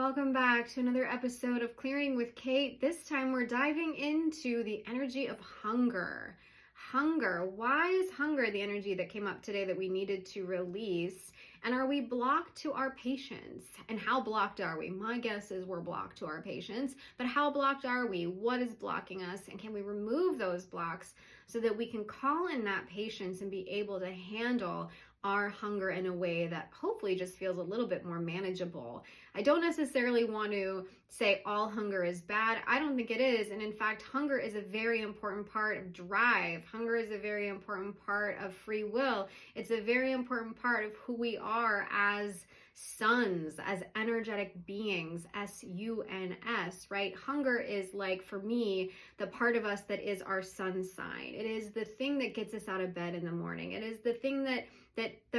welcome back to another episode of Clearing with Kate. This time we're diving into the energy of hunger. Hunger. Why is hunger the energy that came up today that we needed to release? And are we blocked to our patience? And how blocked are we? My guess is we're blocked to our patience, but how blocked are we? What is blocking us? And can we remove those blocks so that we can call in that patience and be able to handle our hunger in a way that hopefully just feels a little bit more manageable? I don't necessarily want to say all hunger is bad. I don't think it is. And in fact, hunger is a very important part of drive. Hunger is a very important part of free will. It's a very important part of who we are as suns, as energetic beings, S-U-N-S, right? Hunger is, like, for me, the part of us that is our sun sign. It is the thing that gets us out of bed in the morning. It is the thing that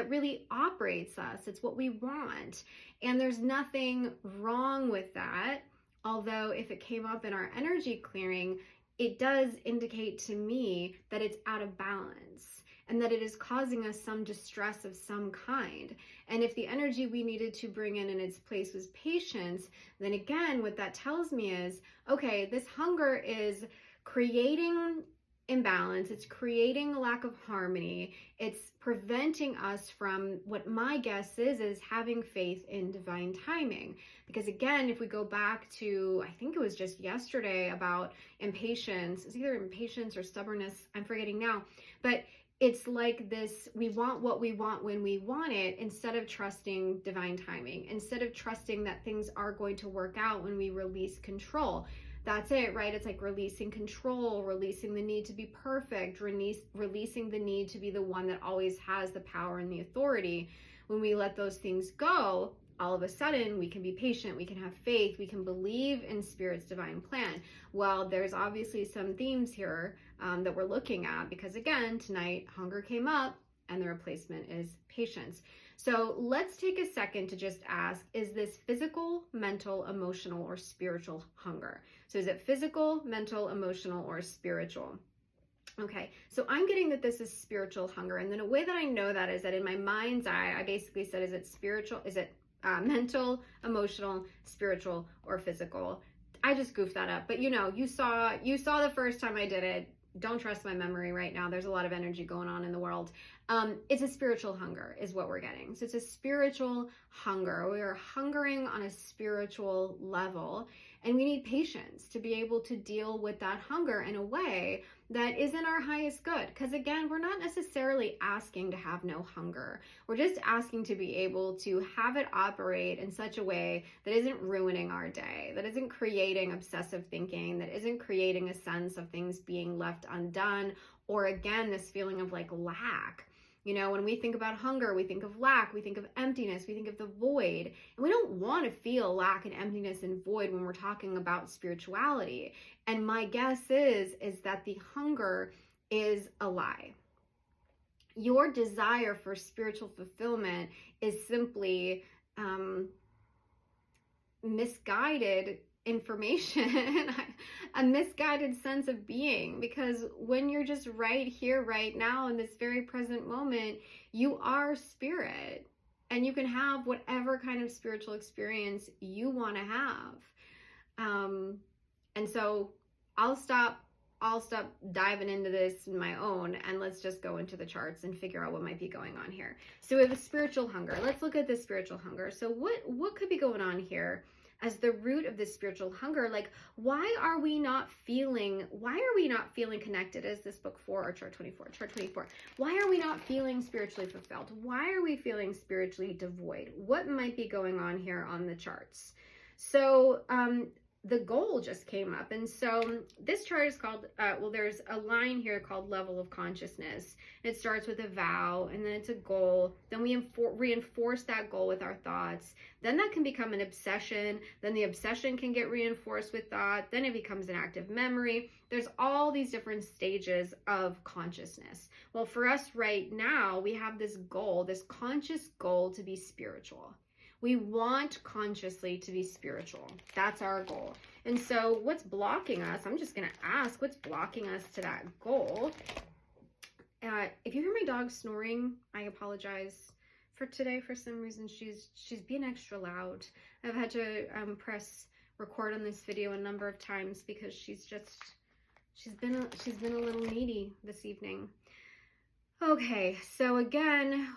really operates us. It's what we want. And there's nothing wrong with that. Although if it came up in our energy clearing, it does indicate to me that it's out of balance and that it is causing us some distress of some kind. And if the energy we needed to bring in its place was patience, then again, what that tells me is, okay, this hunger is creating imbalance, it's creating a lack of harmony, it's preventing us from what my guess is having faith in divine timing. Because again, if we go back to, I think it was just yesterday about impatience, it's either impatience or stubbornness, I'm forgetting now, but it's like this, we want what we want when we want it, instead of trusting divine timing, instead of trusting that things are going to work out when we release control. That's it, right? It's like releasing control, releasing the need to be perfect, releasing the need to be the one that always has the power and the authority. When we let those things go, all of a sudden we can be patient, we can have faith, we can believe in Spirit's divine plan. Well, there's obviously some themes here that we're looking at, because again, tonight hunger came up and the replacement is patience. So let's take a second to just ask, is this physical, mental, emotional, or spiritual hunger? So is it physical, mental, emotional, or spiritual? Okay, so I'm getting that this is spiritual hunger. And then a way that I know that is that in my mind's eye, I basically said, is it spiritual? Is it mental, emotional, spiritual, or physical? I just goofed that up. But you know, you saw the first time I did it. Don't trust my memory right now. There's a lot of energy going on in the world. It's a spiritual hunger is what we're getting. So it's a spiritual hunger. We are hungering on a spiritual level, and we need patience to be able to deal with that hunger in a way that is in our highest good. Because again, we're not necessarily asking to have no hunger. We're just asking to be able to have it operate in such a way that isn't ruining our day, that isn't creating obsessive thinking, that isn't creating a sense of things being left undone, or again, this feeling of like lack. You know, when we think about hunger, we think of lack, we think of emptiness, we think of the void. And we don't want to feel lack and emptiness and void when we're talking about spirituality. And my guess is that the hunger is a lie. Your desire for spiritual fulfillment is simply misguided information, a misguided sense of being, because when you're just right here, right now, in this very present moment, you are spirit, and you can have whatever kind of spiritual experience you want to have. And so I'll stop diving into this in my own, and let's just go into the charts and figure out what might be going on here. So we have a spiritual hunger. Let's look at this spiritual hunger. So what could be going on here as the root of this spiritual hunger? Like, why are we not feeling connected? Is this book 4 or chart 24? Chart 24. Why are we not feeling spiritually fulfilled? Why are we feeling spiritually devoid? What might be going on here on the charts? So the goal just came up. And so this chart is called, there's a line here called level of consciousness. It starts with a vow, and then it's a goal. Then we reinforce that goal with our thoughts. Then that can become an obsession. Then the obsession can get reinforced with thought. Then it becomes an active memory. There's all these different stages of consciousness. Well, for us right now, we have this goal, this conscious goal to be spiritual. We want consciously to be spiritual. That's our goal. And so what's blocking us? I'm just going to ask, what's blocking us to that goal? If you hear my dog snoring, I apologize for today. For some reason, she's being extra loud. I've had to press record on this video a number of times because she's been a little needy this evening. Okay, so again,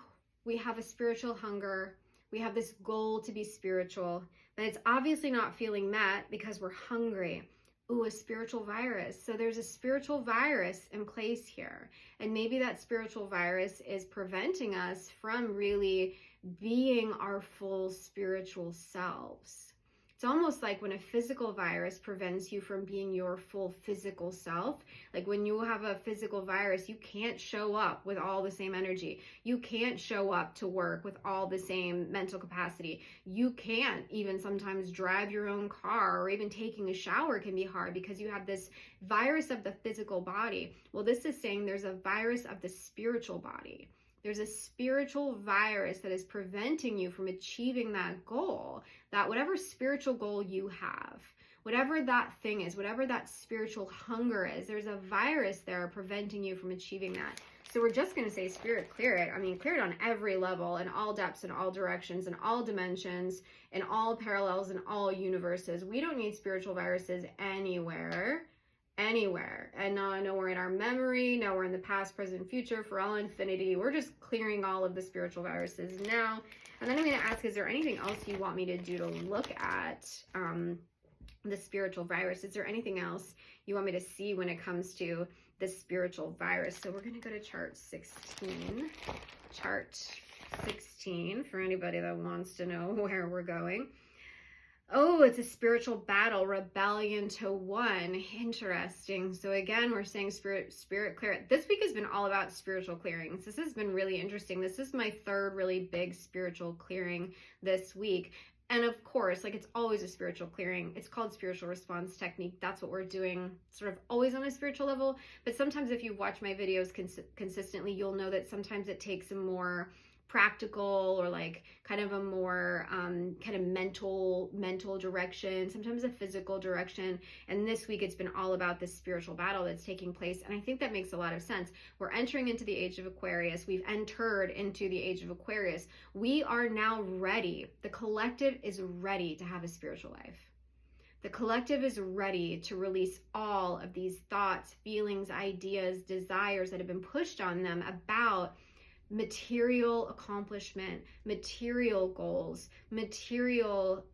we have a spiritual hunger. We have this goal to be spiritual, but it's obviously not feeling met because we're hungry. Ooh, a spiritual virus. So there's a spiritual virus in place here. And maybe that spiritual virus is preventing us from really being our full spiritual selves. It's almost like when a physical virus prevents you from being your full physical self. Like when you have a physical virus, you can't show up with all the same energy. You can't show up to work with all the same mental capacity. You can't even sometimes drive your own car, or even taking a shower can be hard because you have this virus of the physical body. Well, this is saying there's a virus of the spiritual body. There's a spiritual virus that is preventing you from achieving that goal, that whatever spiritual goal you have, whatever that thing is, whatever that spiritual hunger is, there's a virus there preventing you from achieving that. So we're just going to say, Spirit, clear it. I mean, clear it on every level, in all depths, in all directions, in all dimensions, in all parallels, in all universes. We don't need spiritual viruses anywhere. And nowhere in our memory, nowhere in the past, present, future, for all infinity. We're just clearing all of the spiritual viruses now. And then I'm going to ask, is there anything else you want me to do to look at the spiritual virus? Is there anything else you want me to see when it comes to the spiritual virus? So we're going to go to chart 16. Chart 16 for anybody that wants to know where we're going. Oh, it's a spiritual battle, rebellion to one. Interesting. So again, we're saying spirit clear it. This week has been all about spiritual clearings. This has been really interesting. This is my third really big spiritual clearing this week. And of course, like it's always a spiritual clearing. It's called spiritual response technique. That's what we're doing sort of always on a spiritual level. But sometimes if you watch my videos consistently, you'll know that sometimes it takes a more practical or like kind of a more kind of mental direction, sometimes a physical direction. And this week it's been all about this spiritual battle that's taking place. And I think that makes a lot of sense. We're entering into the age of Aquarius. We've entered into the age of Aquarius. We are now ready. The collective is ready to have a spiritual life. The collective is ready to release all of these thoughts, feelings, ideas, desires that have been pushed on them about material accomplishment, material goals, material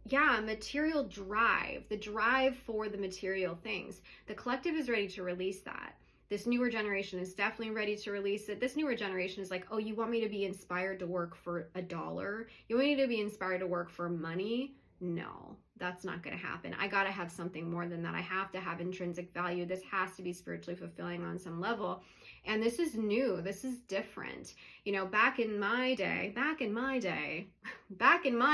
drive, the drive for the material things. The collective is ready to release that. This newer generation is definitely ready to release it. This newer generation is like, oh, you want me to be inspired to work for $1? You want me to be inspired to work for money? No, that's not going to happen. I got to have something more than that. I have to have intrinsic value. This has to be spiritually fulfilling on some level. And this is new. This is different. You know, back in my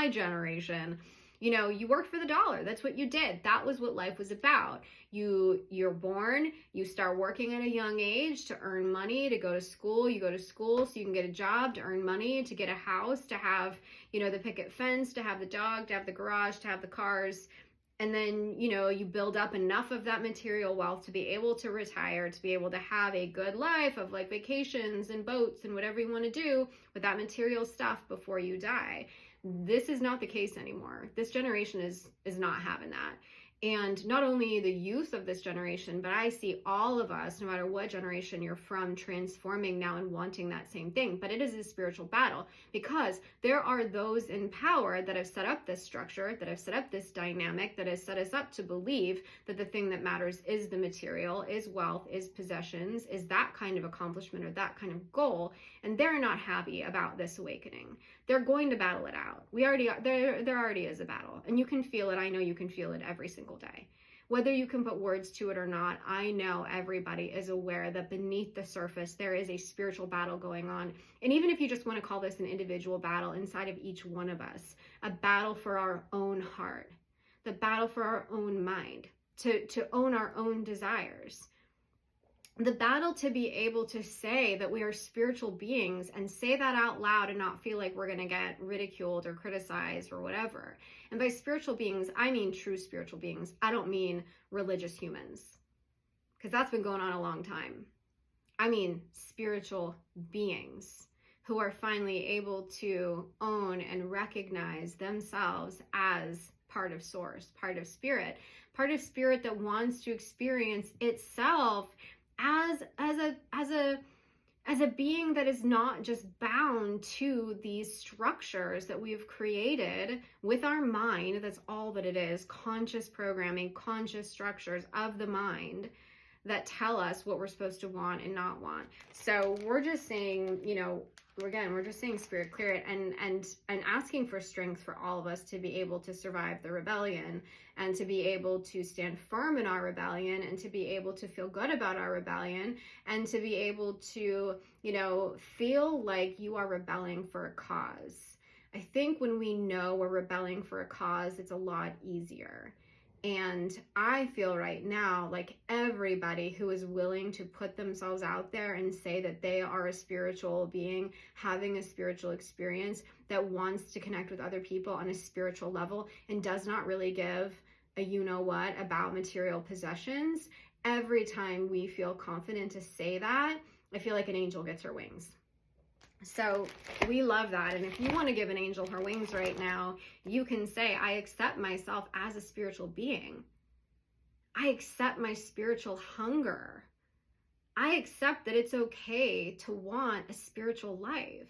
generation, you know, you worked for the dollar. That's what you did. That was what life was about. You're born, you start working at a young age to earn money, to go to school. You go to school so you can get a job, to earn money, to get a house, to have, you know, the picket fence, to have the dog, to have the garage, to have the cars. And then, you know, you build up enough of that material wealth to be able to retire, to be able to have a good life of like vacations and boats and whatever you want to do with that material stuff before you die. This is not the case anymore. This generation is not having that. And not only the youth of this generation, but I see all of us, no matter what generation you're from, transforming now and wanting that same thing. But it is a spiritual battle because there are those in power that have set up this structure, that have set up this dynamic, that has set us up to believe that the thing that matters is the material, is wealth, is possessions, is that kind of accomplishment or that kind of goal. And they're not happy about this awakening. They're going to battle it out. There already is a battle, and you can feel it. I know you can feel it every single day. Whether you can put words to it or not, I know everybody is aware that beneath the surface, there is a spiritual battle going on. And even if you just want to call this an individual battle inside of each one of us, a battle for our own heart, the battle for our own mind, to own our own desires. The battle to be able to say that we are spiritual beings and say that out loud and not feel like we're going to get ridiculed or criticized or whatever. And by spiritual beings, I mean true spiritual beings. I don't mean religious humans, because that's been going on a long time. spiritual beings who are finally able to own and recognize themselves as part of source, part of spirit that wants to experience itself as a being that is not just bound to these structures that we've created with our mind. That's all that it is. Conscious programming, conscious structures of the mind that tell us what we're supposed to want and not want. So we're just saying, we're just saying, Spirit, clear it, and asking for strength for all of us to be able to survive the rebellion, and to be able to stand firm in our rebellion, and to be able to feel good about our rebellion, and to be able to, feel like you are rebelling for a cause. I think when we know we're rebelling for a cause, it's a lot easier. And I feel right now like everybody who is willing to put themselves out there and say that they are a spiritual being having a spiritual experience that wants to connect with other people on a spiritual level and does not really give a you-know-what about material possessions, every time we feel confident to say that, I feel like an angel gets her wings. So we love that. And if you want to give an angel her wings right now, you can say, I accept myself as a spiritual being. I accept my spiritual hunger. I accept that it's okay to want a spiritual life.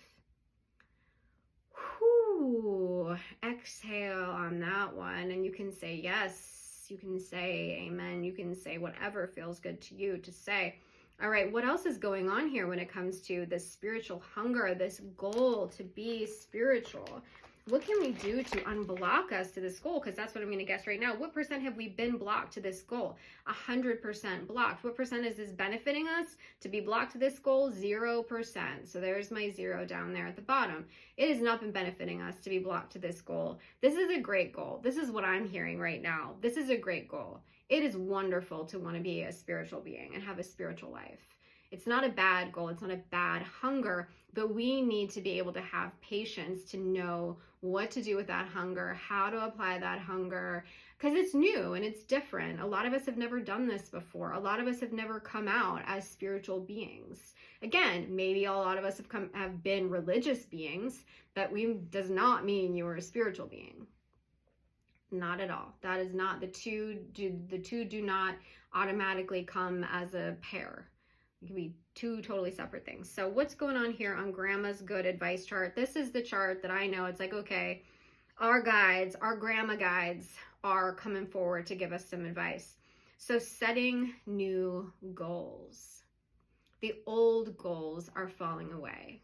Whew. Exhale on that one. And you can say yes. You can say amen. You can say whatever feels good to you to say. All right, what else is going on here when it comes to this spiritual hunger, this goal to be spiritual? What can we do to unblock us to this goal? Because that's what I'm going to guess right now. What percent have we been blocked to this goal? 100% blocked. What percent is this benefiting us to be blocked to this goal? 0%. So there's my 0 down there at the bottom. It has not been benefiting us to be blocked to this goal. This is a great goal. This is what I'm hearing right now. This is a great goal. It is wonderful to want to be a spiritual being and have a spiritual life. It's not a bad goal. It's not a bad hunger, but we need to be able to have patience to know what to do with that hunger, how to apply that hunger, because it's new and it's different. A lot of us have never done this before. A lot of us have never come out as spiritual beings. Again, maybe a lot of us have been religious beings. That does not mean you are a spiritual being. Not at all. That is not, the two do not automatically come as a pair. It can be two totally separate things. So what's going on here on Grandma's Good Advice chart? This is the chart that I know. It's like, okay, our guides, our grandma guides are coming forward to give us some advice. So setting new goals. The old goals are falling away.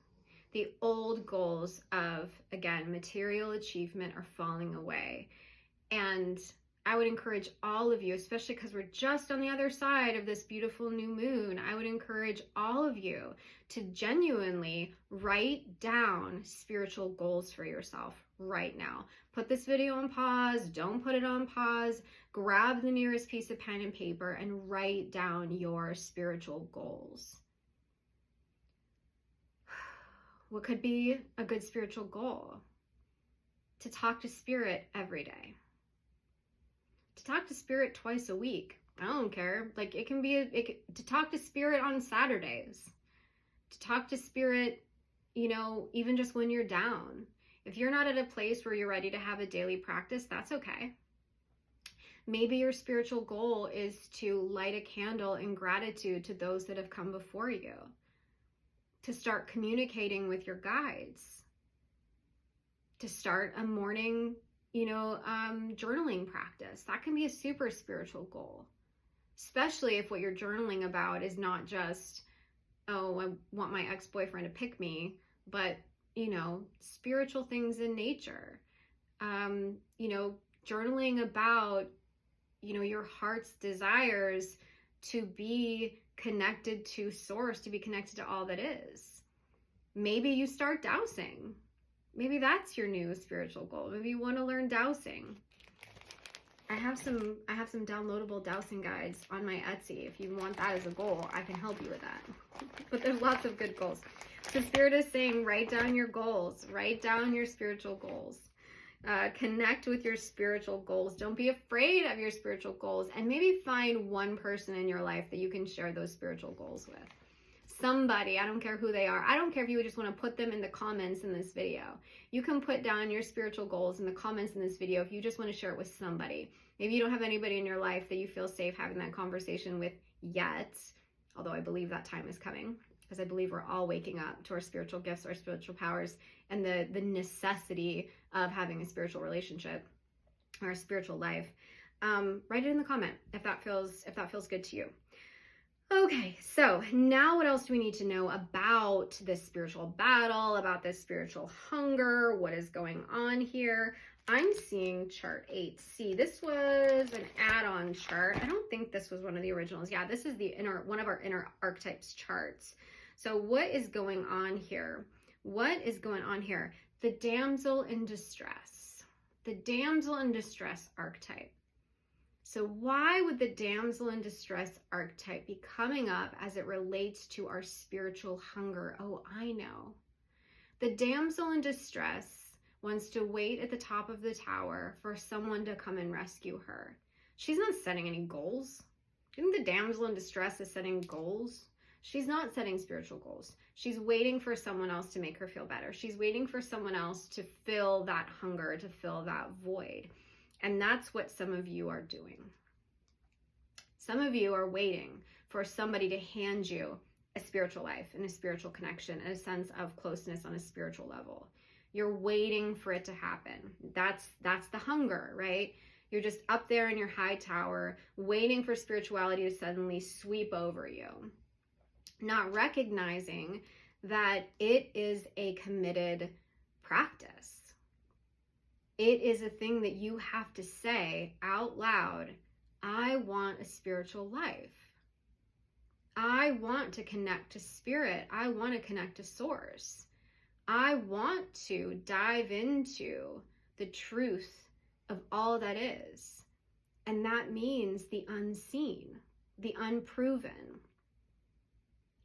The old goals of, again, material achievement are falling away. And I would encourage all of you, especially because we're just on the other side of this beautiful new moon, I would encourage all of you to genuinely write down spiritual goals for yourself right now. Put this video on pause. Don't put it on pause. Grab the nearest piece of pen and paper and write down your spiritual goals. What could be a good spiritual goal? To talk to Spirit every day. To talk to Spirit twice a week. I don't care. Like it can be to talk to Spirit on Saturdays. To talk to Spirit, even just when you're down. If you're not at a place where you're ready to have a daily practice, that's okay. Maybe your spiritual goal is to light a candle in gratitude to those that have come before you. To start communicating with your guides. To start a morning journaling practice. That can be a super spiritual goal, especially if what you're journaling about is not just, oh, I want my ex-boyfriend to pick me, but, spiritual things in nature, journaling about, your heart's desires to be connected to source, to be connected to all that is. Maybe you start dowsing. Maybe that's your new spiritual goal. Maybe you want to learn dowsing. I have some downloadable dowsing guides on my Etsy. If you want that as a goal, I can help you with that. But there's lots of good goals. So Spirit is saying, write down your goals. Write down your spiritual goals. Connect with your spiritual goals. Don't be afraid of your spiritual goals. And maybe find one person in your life that you can share those spiritual goals with. somebody, I don't care who they are. I don't care if you just want to put them in the comments in this video. You can put down your spiritual goals in the comments in this video if you just want to share it with somebody. Maybe you don't have anybody in your life that you feel safe having that conversation with yet, although I believe that time is coming, because I believe we're all waking up to our spiritual gifts, our spiritual powers, and the necessity of having a spiritual relationship or a spiritual life. Write it in the comment if that feels good to you. Okay, so now what else do we need to know about this spiritual battle, about this spiritual hunger? What is going on here? I'm seeing chart 8C. This was an add-on chart. I don't think this was one of the originals. Yeah, this is one of our inner archetypes charts. So what is going on here? What is going on here? The damsel in distress. The damsel in distress archetype. So why would the damsel in distress archetype be coming up as it relates to our spiritual hunger? Oh, I know. The damsel in distress wants to wait at the top of the tower for someone to come and rescue her. She's not setting any goals. Do you think the damsel in distress is setting goals? She's not setting spiritual goals. She's waiting for someone else to make her feel better. She's waiting for someone else to fill that hunger, to fill that void. And that's what some of you are doing. Some of you are waiting for somebody to hand you a spiritual life and a spiritual connection and a sense of closeness on a spiritual level. You're waiting for it to happen. That's the hunger, right? You're just up there in your high tower, waiting for spirituality to suddenly sweep over you. Not recognizing that it is a committed practice. It is a thing that you have to say out loud. I want a spiritual life. I want to connect to spirit. I want to connect to source. I want to dive into the truth of all that is. And that means the unseen, the unproven.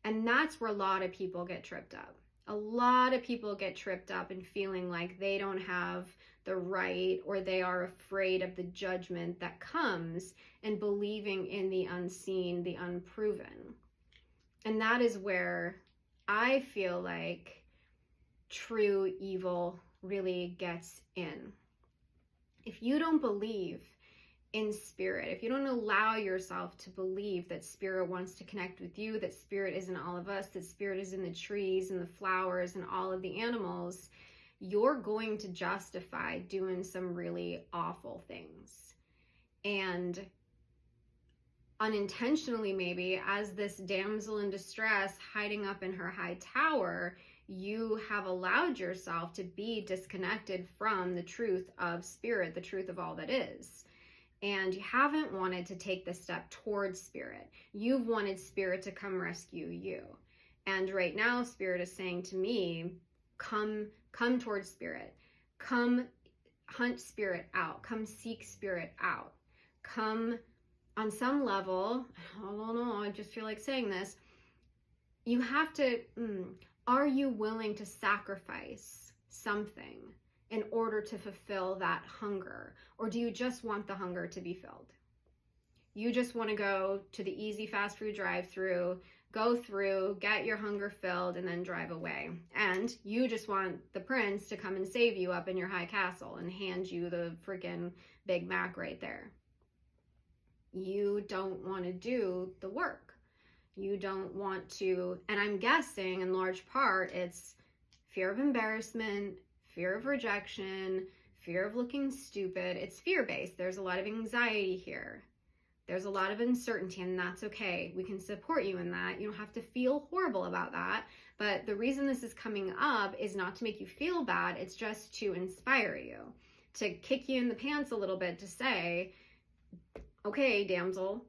And that's where a lot of people get tripped up. A lot of people get tripped up in feeling like they don't have the right, or they are afraid of the judgment that comes in believing in the unseen, the unproven. And that is where I feel like true evil really gets in. If you don't believe in spirit, if you don't allow yourself to believe that spirit wants to connect with you, that spirit is in all of us, that spirit is in the trees and the flowers and all of the animals, you're going to justify doing some really awful things. And unintentionally, maybe, as this damsel in distress hiding up in her high tower, you have allowed yourself to be disconnected from the truth of spirit, the truth of all that is. And you haven't wanted to take the step towards spirit. You've wanted spirit to come rescue you. And right now, spirit is saying to me, come towards spirit. Come hunt spirit out. Come seek spirit out. Come on some level, I don't know, I just feel like saying this. You have to, are you willing to sacrifice something in order to fulfill that hunger? Or do you just want the hunger to be filled? You just want to go to the easy fast food drive-through, go through, get your hunger filled, and then drive away. And you just want the prince to come and save you up in your high castle and hand you the freaking Big Mac right there. You don't want to do the work. You don't want to, and I'm guessing in large part, it's fear of embarrassment, fear of rejection, fear of looking stupid. It's fear-based. There's a lot of anxiety here. There's a lot of uncertainty, and that's okay. We can support you in that. You don't have to feel horrible about that. But the reason this is coming up is not to make you feel bad. It's just to inspire you, to kick you in the pants a little bit, to say, okay, damsel,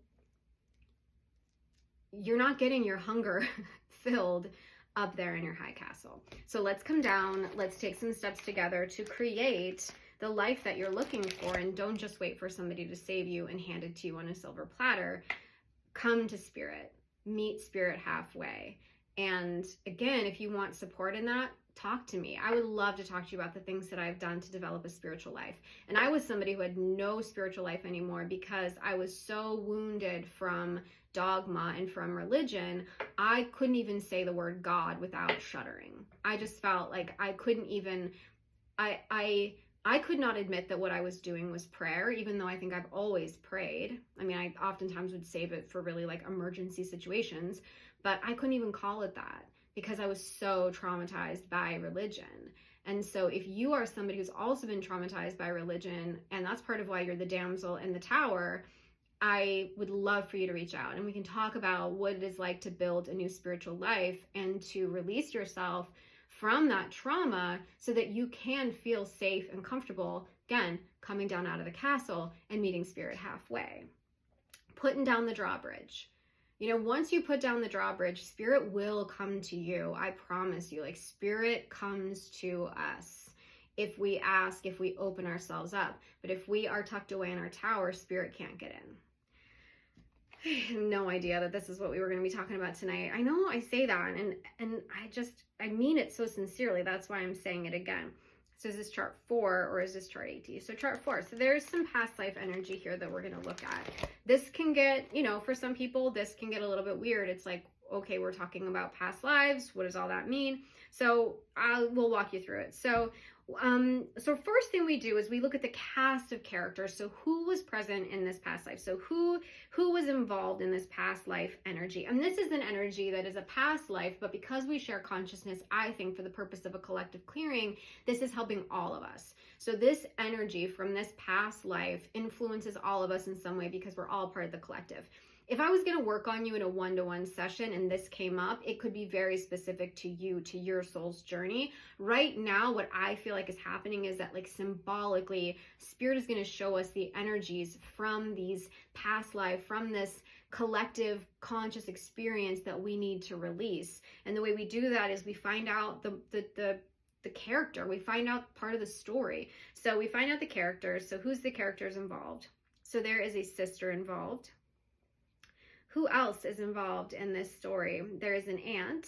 you're not getting your hunger filled up there in your high castle. So let's come down. Let's take some steps together to create the life that you're looking for, and don't just wait for somebody to save you and hand it to you on a silver platter. Come to spirit, meet spirit halfway, And again, if you want support in that, talk to me. I would love to talk to you about the things that I've done to develop a spiritual life. And I was somebody who had no spiritual life anymore because I was so wounded from dogma and from religion. I couldn't even say the word God without shuddering. I just felt like I couldn't even, I could not admit that what I was doing was prayer, even though I think I've always prayed. I mean, I oftentimes would save it for really like emergency situations, but I couldn't even call it that because I was so traumatized by religion. And so if you are somebody who's also been traumatized by religion, and that's part of why you're the damsel in the tower, I would love for you to reach out and we can talk about what it is like to build a new spiritual life and to release yourself from that trauma so that you can feel safe and comfortable, again, coming down out of the castle and meeting spirit halfway. Putting down the drawbridge. You know, once you put down the drawbridge, spirit will come to you. I promise you, like spirit comes to us if we ask, if we open ourselves up. But if we are tucked away in our tower, spirit can't get in. I had no idea that this is what we were going to be talking about tonight. I know I say that and I mean it so sincerely. That's why I'm saying it again. So is this chart 4 or is this chart 18? So chart 4. So there's some past life energy here that we're going to look at. This can get, you know, for some people, this can get a little bit weird. It's like, okay, we're talking about past lives. What does all that mean? So we'll walk you through it. So first thing we do is we look at the cast of characters. So who was present in this past life? So who was involved in this past life energy? And this is an energy that is a past life, but because we share consciousness, I think for the purpose of a collective clearing, this is helping all of us. So this energy from this past life influences all of us in some way because we're all part of the collective. If I was going to work on you in a one-to-one session and this came up, it could be very specific to you, to your soul's journey. Right now, what I feel like is happening is that like symbolically, spirit is going to show us the energies from these past life, from this collective conscious experience that we need to release. And the way we do that is we find out the character, we find out part of the story. So we find out the characters. So who's the characters involved? So there is a sister involved. Who else is involved in this story? There is an aunt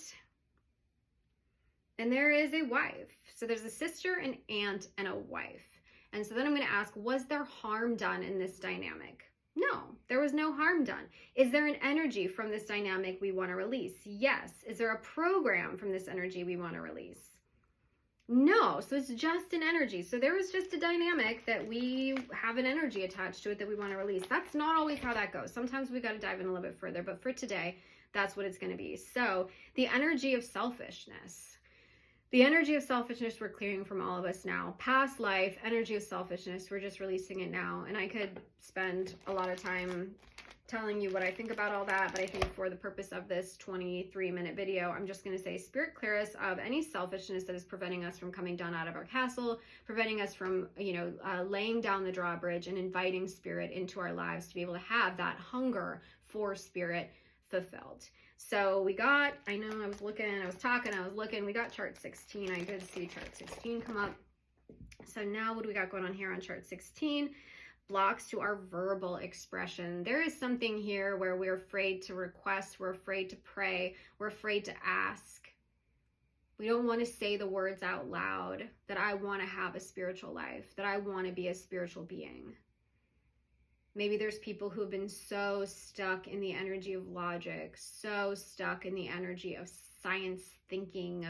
and there is a wife. So there's a sister, an aunt, and a wife. And so then I'm going to ask, was there harm done in this dynamic? No, there was no harm done. Is there an energy from this dynamic we want to release? Yes. Is there a program from this energy we want to release? No, so it's just an energy. So there was just a dynamic that we have an energy attached to it that we want to release. That's not always how that goes. Sometimes we got to dive in a little bit further, but for today, that's what it's going to be. So the energy of selfishness. The energy of selfishness we're clearing from all of us now. Past life, energy of selfishness, we're just releasing it now. And I could spend a lot of time telling you what I think about all that, but I think for the purpose of this 23-minute video, I'm just going to say spirit clear us of any selfishness that is preventing us from coming down out of our castle, preventing us from, laying down the drawbridge and inviting spirit into our lives to be able to have that hunger for spirit fulfilled. So we got, I know I was looking, we got chart 16. I did see chart 16 come up. So now what do we got going on here on chart 16? Blocks to our verbal expression. There is something here where we're afraid to request, we're afraid to pray, we're afraid to ask. We don't want to say the words out loud that I want to have a spiritual life, that I want to be a spiritual being. Maybe there's people who have been so stuck in the energy of logic, so stuck in the energy of science thinking,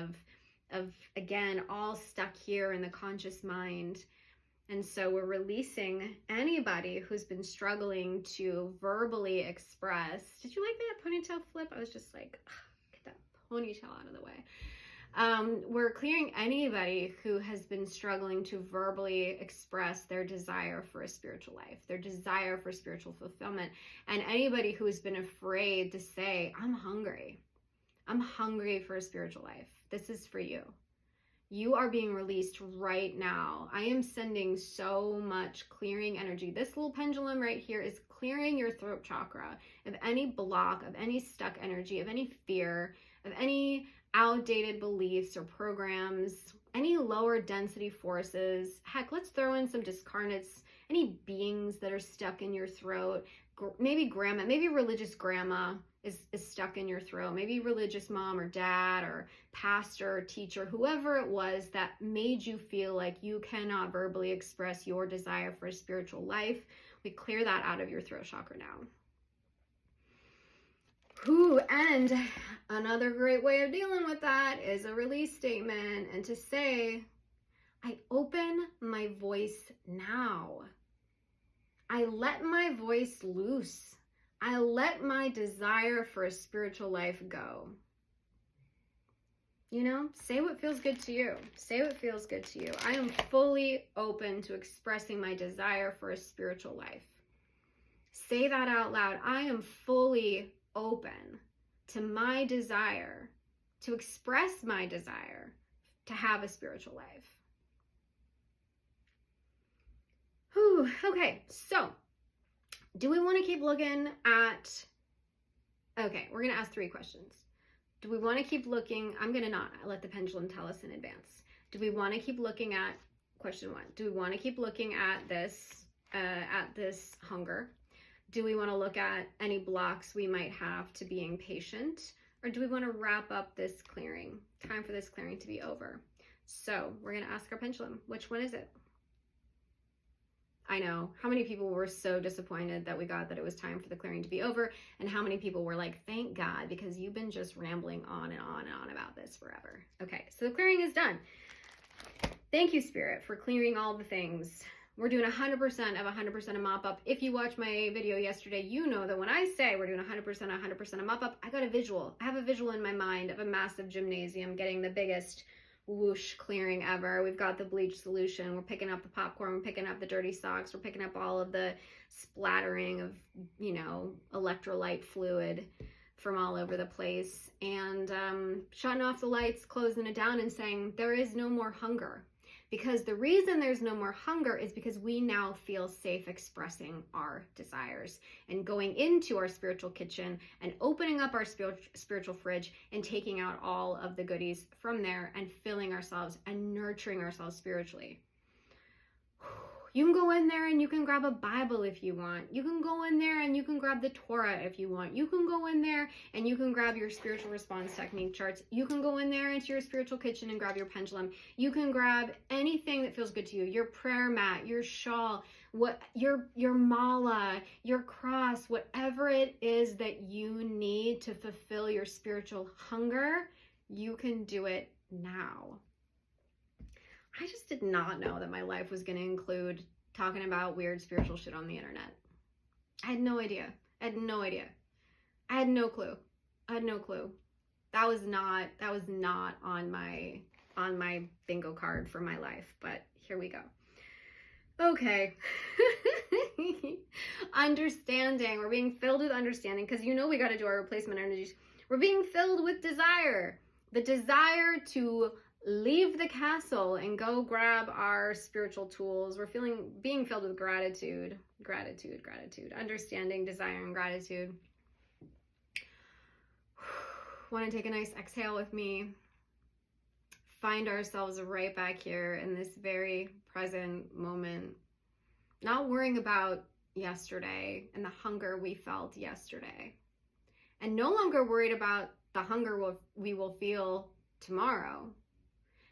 of again, all stuck here in the conscious mind. And so we're releasing anybody who's been struggling to verbally express. Did you like that ponytail flip? I was just like, get that ponytail out of the way. We're clearing anybody who has been struggling to verbally express their desire for a spiritual life, their desire for spiritual fulfillment, and anybody who has been afraid to say, I'm hungry for a spiritual life. This is for you. You are being released right now. I am sending so much clearing energy. This little pendulum right here is clearing your throat chakra of any block, of any stuck energy, of any fear, of any outdated beliefs or programs, any lower density forces. Heck, let's throw in some discarnates, any beings that are stuck in your throat. Maybe grandma, maybe religious grandma is stuck in your throat. Maybe religious mom or dad or pastor or teacher, whoever it was that made you feel like you cannot verbally express your desire for a spiritual life. We clear that out of your throat chakra now. Whew, and another great way of dealing with that is a release statement, and to say, I open my voice now. I let my voice loose. I let my desire for a spiritual life go. You know, say what feels good to you. Say what feels good to you. I am fully open to expressing my desire for a spiritual life. Say that out loud. I am fully open to my desire, to express my desire to have a spiritual life. Whew, okay, so do we want to keep looking at, okay, we're going to ask 3 questions. Do we want to keep looking, I'm going to not let the pendulum tell us in advance. Do we want to keep looking at, question 1, do we want to keep looking at this hunger? Do we want to look at any blocks we might have to being patient? Or do we want to wrap up this clearing? Time for this clearing to be over. So we're going to ask our pendulum, which one is it? I know, how many people were so disappointed that we got that it was time for the clearing to be over, and how many people were like, thank God, because you've been just rambling on and on and on about this forever. Okay, so the clearing is done. Thank you, Spirit, for clearing all the things. We're doing 100% of 100% of mop-up. If you watched my video yesterday, you know that when I say we're doing 100% of mop-up, I got a visual. I have a visual in my mind of a massive gymnasium getting the biggest whoosh clearing ever. We've got the bleach solution. We're picking up the popcorn. We're picking up the dirty socks. We're picking up all of the splattering of, you know, electrolyte fluid from all over the place, and shutting off the lights, closing it down, and saying there is no more hunger. Because the reason there's no more hunger is because we now feel safe expressing our desires and going into our spiritual kitchen and opening up our spiritual fridge and taking out all of the goodies from there and filling ourselves and nurturing ourselves spiritually. You can go in there and you can grab a Bible if you want. You can go in there and you can grab the Torah if you want. You can go in there and you can grab your spiritual response technique charts. You can go in there into your spiritual kitchen and grab your pendulum. You can grab anything that feels good to you. Your prayer mat, your shawl, your mala, your cross, whatever it is that you need to fulfill your spiritual hunger, you can do it now. I just did not know that my life was going to include talking about weird spiritual shit on the internet. I had no idea. I had no idea. I had no clue. I had no clue. That was not on my bingo card for my life, but here we go. Okay. Understanding. We're being filled with understanding, because you know we got to do our replacement energies. We're being filled with desire. The desire to leave the castle and go grab our spiritual tools. We're being filled with gratitude, understanding, desire, and gratitude. Want to take a nice exhale with me? Find ourselves right back here in this very present moment, not worrying about yesterday and the hunger we felt yesterday, and no longer worried about the hunger we will feel tomorrow.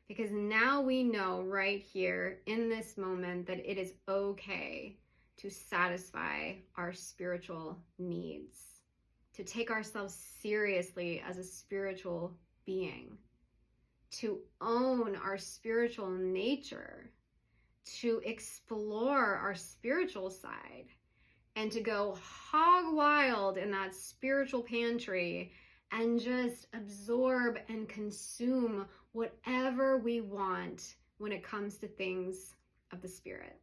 Because now we know right here in this moment that it is okay to satisfy our spiritual needs, to take ourselves seriously as a spiritual being, to own our spiritual nature, to explore our spiritual side, and to go hog wild in that spiritual pantry and just absorb and consume whatever we want when it comes to things of the spirit.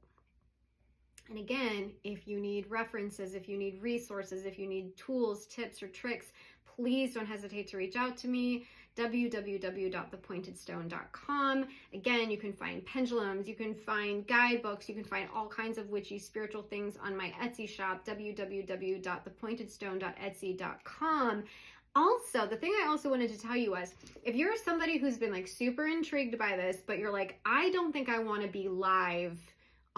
And again, if you need references, if you need resources, if you need tools, tips, or tricks, please don't hesitate to reach out to me. www.thepointedstone.com. Again, you can find pendulums, you can find guidebooks, you can find all kinds of witchy spiritual things on my Etsy shop, www.thepointedstone.etsy.com. Also, the thing I also wanted to tell you was, if you're somebody who's been like super intrigued by this, but you're like, I don't think I want to be live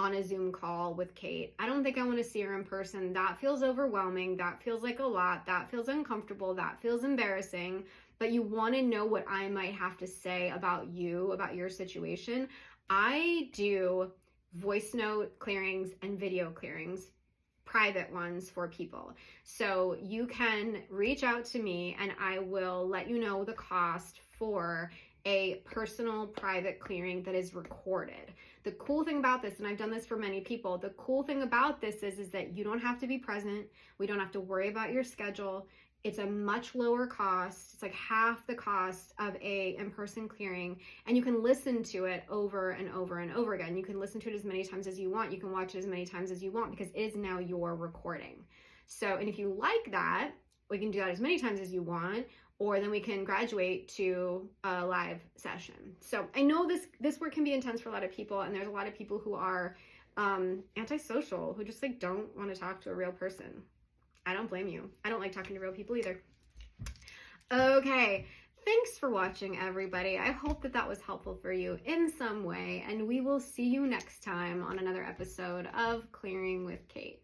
on a Zoom call with Kate. I don't think I want to see her in person. That feels overwhelming. That feels like a lot. That feels uncomfortable. That feels embarrassing. But you want to know what I might have to say about you, about your situation. I do voice note clearings and video clearings, private ones for people. So you can reach out to me and I will let you know the cost for a personal private clearing that is recorded. The cool thing about this, and I've done this for many people, the cool thing about this is that you don't have to be present. We don't have to worry about your schedule. It's a much lower cost. It's like half the cost of a in-person clearing, and you can listen to it over and over and over again. You can listen to it as many times as you want. You can watch it as many times as you want because it is now your recording. So, and if you like that, we can do that as many times as you want, or then we can graduate to a live session. So I know this work can be intense for a lot of people, and there's a lot of people who are antisocial, who just like don't want to talk to a real person. I don't blame you. I don't like talking to real people either. Okay, thanks for watching, everybody. I hope that was helpful for you in some way, and we will see you next time on another episode of Clearing with Kate.